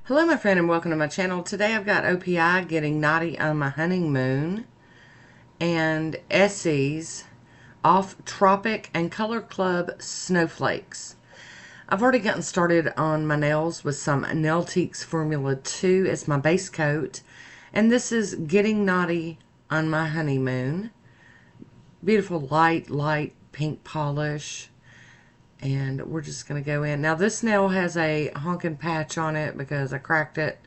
Hello my friend and welcome to my channel. Today I've got OPI getting Nadi on my honeymoon and Essie's off Tropic and Color Club snowflakes. I've already gotten started on my nails with some Nailtiques Formula 2 as my base coat, and this is getting Nadi on my honeymoon. Beautiful light pink polish. And we're just going to go in. Now this nail has a honking patch on it because I cracked it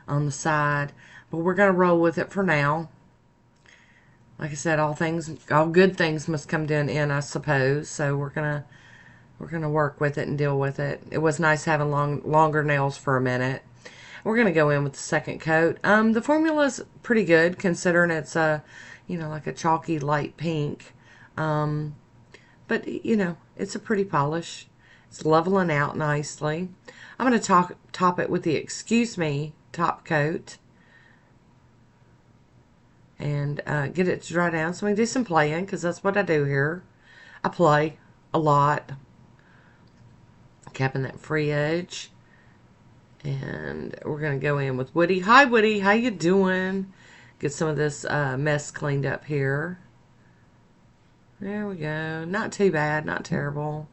on the side. But we're going to roll with it for now. Like I said, all good things must come to an end, I suppose. So we're gonna work with it and deal with it. It was nice having longer nails for a minute. We're going to go in with the second coat. The formula's pretty good considering it's a, like a chalky light pink. But, it's a pretty polish. It's leveling out nicely. I'm going to top it with the Excuse Me top coat. And get it to dry down. So we can do some playing, because that's what I do here. I play a lot. Capping that free edge. And we're going to go in with Woody. Hi, Woody. How you doing? Get some of this mess cleaned up here. There we go. Not too bad. Not terrible.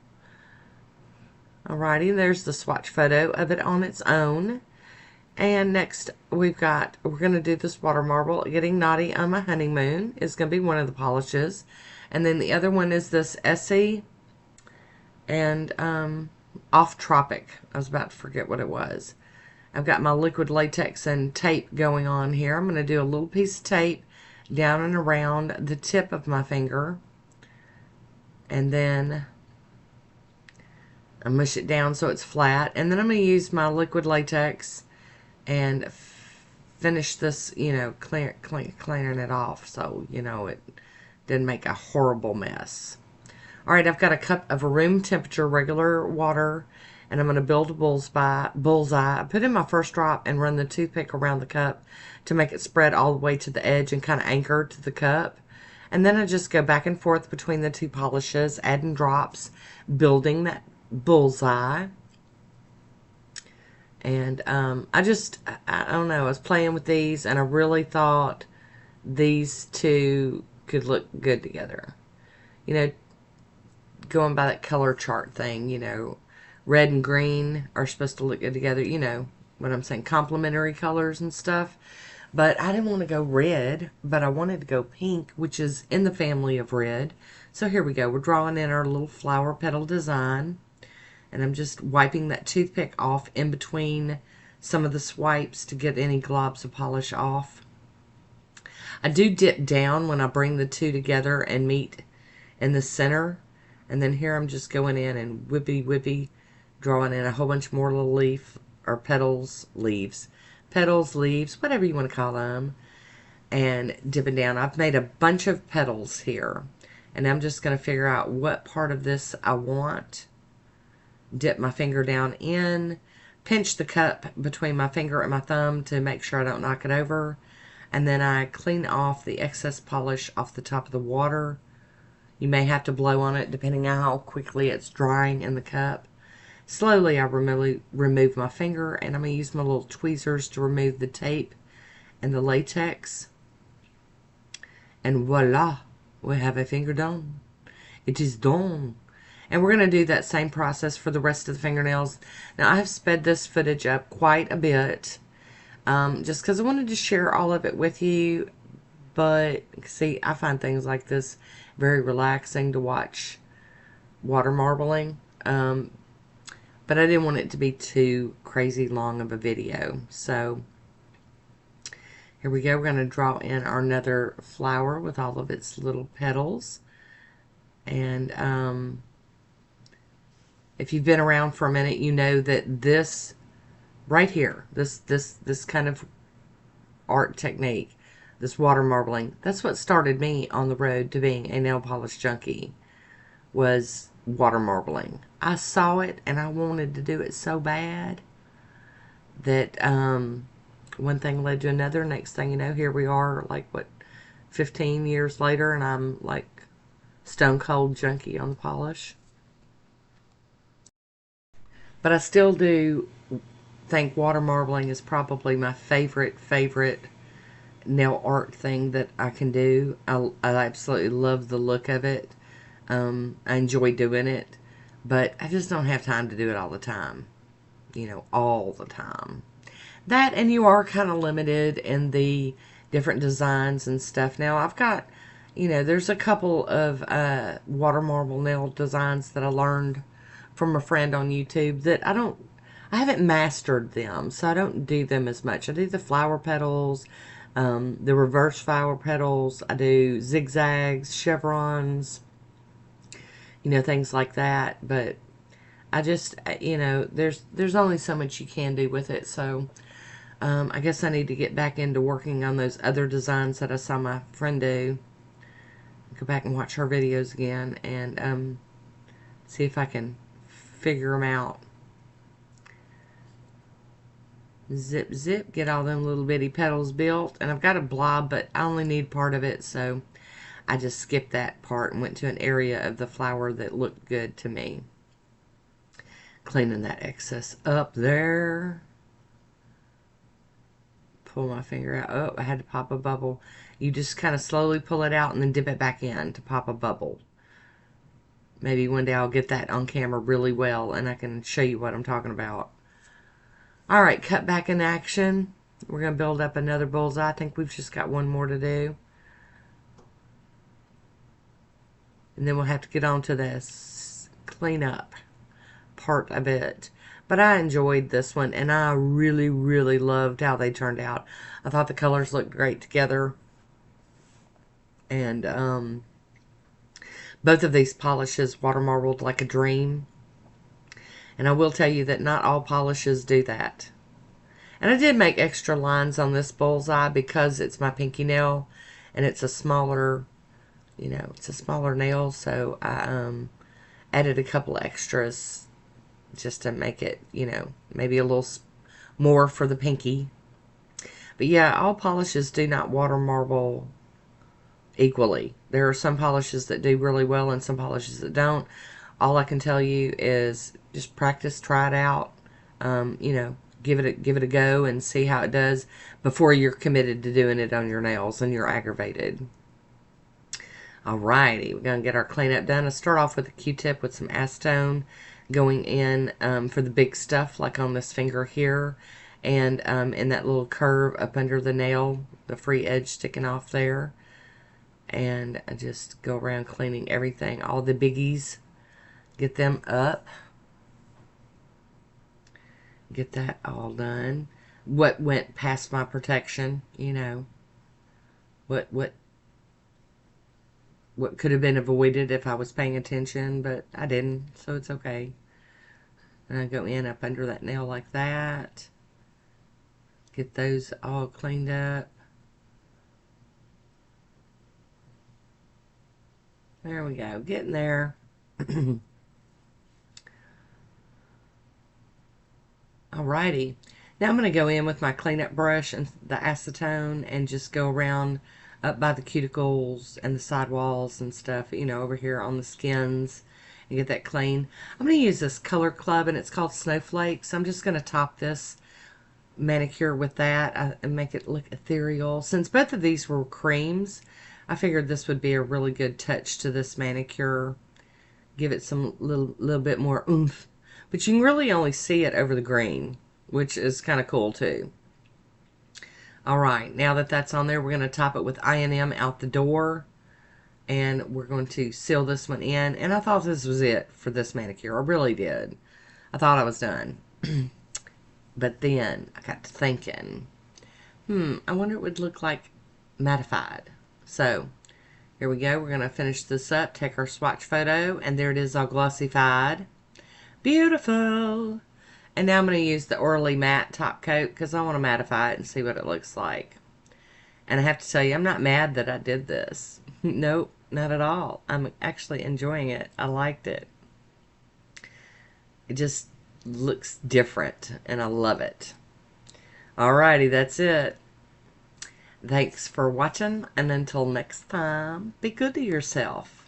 Alrighty. There's the swatch photo of it on its own. And next we're going to do this water marble. Getting Nadi on my honeymoon is going to be one of the polishes. And then the other one is this Essie and off Tropic. I was about to forget what it was. I've got my liquid latex and tape going on here. I'm going to do a little piece of tape down and around the tip of my finger. And then I mush it down so it's flat. And then I'm going to use my liquid latex and finish this, clearing it off so, it didn't make a horrible mess. Alright, I've got a cup of room temperature regular water, and I'm going to build a bullseye. I put in my first drop and run the toothpick around the cup to make it spread all the way to the edge and kind of anchor to the cup. And then I just go back and forth between the two polishes, adding drops, building that bullseye. And I don't know, I was playing with these and I really thought these two could look good together. Going by that color chart thing, red and green are supposed to look good together. You know what I'm saying, complementary colors and stuff. But I didn't want to go red, but I wanted to go pink, which is in the family of red. So here we go. We're drawing in our little flower petal design. And I'm just wiping that toothpick off in between some of the swipes to get any globs of polish off. I do dip down when I bring the two together and meet in the center. And then here I'm just going in and whippy, drawing in a whole bunch more little leaves, whatever you want to call them, and dipping down. I've made a bunch of petals here, and I'm just going to figure out what part of this I want. Dip my finger down in, pinch the cup between my finger and my thumb to make sure I don't knock it over, and then I clean off the excess polish off the top of the water. You may have to blow on it depending on how quickly it's drying in the cup. Slowly I remove my finger, and I'm going to use my little tweezers to remove the tape and the latex. And voila, we have a finger done. It is done. And we're going to do that same process for the rest of the fingernails. Now I have sped this footage up quite a bit, just because I wanted to share all of it with you. But see, I find things like this very relaxing to watch water marbling. But I didn't want it to be too crazy long of a video. So here we go. We're going to draw in our another flower with all of its little petals. And if you've been around for a minute, you know that this right here, this kind of art technique, this water marbling, that's what started me on the road to being a nail polish junkie, was water marbling. I saw it and I wanted to do it so bad that one thing led to another. Next thing you know, here we are, like, what, 15 years later, and I'm like stone cold junkie on the polish. But I still do think water marbling is probably my favorite nail art thing that I can do. I absolutely love the look of it. I enjoy doing it, but I just don't have time to do it all the time. All the time. That, and you are kind of limited in the different designs and stuff. Now, I've got, there's a couple of water marble nail designs that I learned from a friend on YouTube that I haven't mastered them, so I don't do them as much. I do the flower petals, the reverse flower petals. I do zigzags, chevrons, things like that. But I just, there's only so much you can do with it. So I guess I need to get back into working on those other designs that I saw my friend do. Go back and watch her videos again and see if I can figure them out. Zip, zip, get all them little bitty petals built. And I've got a blob, but I only need part of it, so I just skipped that part and went to an area of the flower that looked good to me. Cleaning that excess up there. Pull my finger out. Oh, I had to pop a bubble. You just kind of slowly pull it out and then dip it back in to pop a bubble. Maybe one day I'll get that on camera really well and I can show you what I'm talking about. Alright, cut back in action. We're going to build up another bullseye. I think we've just got one more to do. And then we'll have to get on to this cleanup part of it. But I enjoyed this one, and I really, really loved how they turned out. I thought the colors looked great together. And both of these polishes water marbled like a dream. And I will tell you that not all polishes do that. And I did make extra lines on this bullseye because it's my pinky nail. And it's a smaller, it's a smaller nail. So I added a couple extras just to make it, maybe a little more for the pinky. But yeah, all polishes do not water marble equally. There are some polishes that do really well and some polishes that don't. All I can tell you is just practice, try it out, give it a go and see how it does before you're committed to doing it on your nails and you're aggravated. Alrighty, we're going to get our cleanup done. I'll start off with a Q-tip with some acetone going in for the big stuff, like on this finger here, and in that little curve up under the nail, the free edge sticking off there. And I just go around cleaning everything, all the biggies, get them up. Get that all done. What went past my protection, what could have been avoided if I was paying attention, but I didn't, so it's okay. And I go in up under that nail like that. Get those all cleaned up. There we go, getting there. Alrighty. Now I'm going to go in with my cleanup brush and the acetone and just go around up by the cuticles and the sidewalls and stuff, over here on the skins and get that clean. I'm going to use this color club and it's called Snowflakes. I'm just going to top this manicure with that and make it look ethereal. Since both of these were creams, I figured this would be a really good touch to this manicure. Give it some little bit more oomph. But you can really only see it over the green, which is kind of cool too. Alright, now that that's on there, we're going to top it with I&M out the door. And we're going to seal this one in. And I thought this was it for this manicure. I really did. I thought I was done. But then I got to thinking, I wonder what it would look like mattified. So, here we go. We're going to finish this up, take our swatch photo, and there it is all glossified. Beautiful. And now I'm going to use the Orly Matte top coat because I want to mattify it and see what it looks like. And I have to tell you, I'm not mad that I did this. Nope, not at all. I'm actually enjoying it. I liked it. It just looks different and I love it. Alrighty, that's it. Thanks for watching, and until next time, be good to yourself.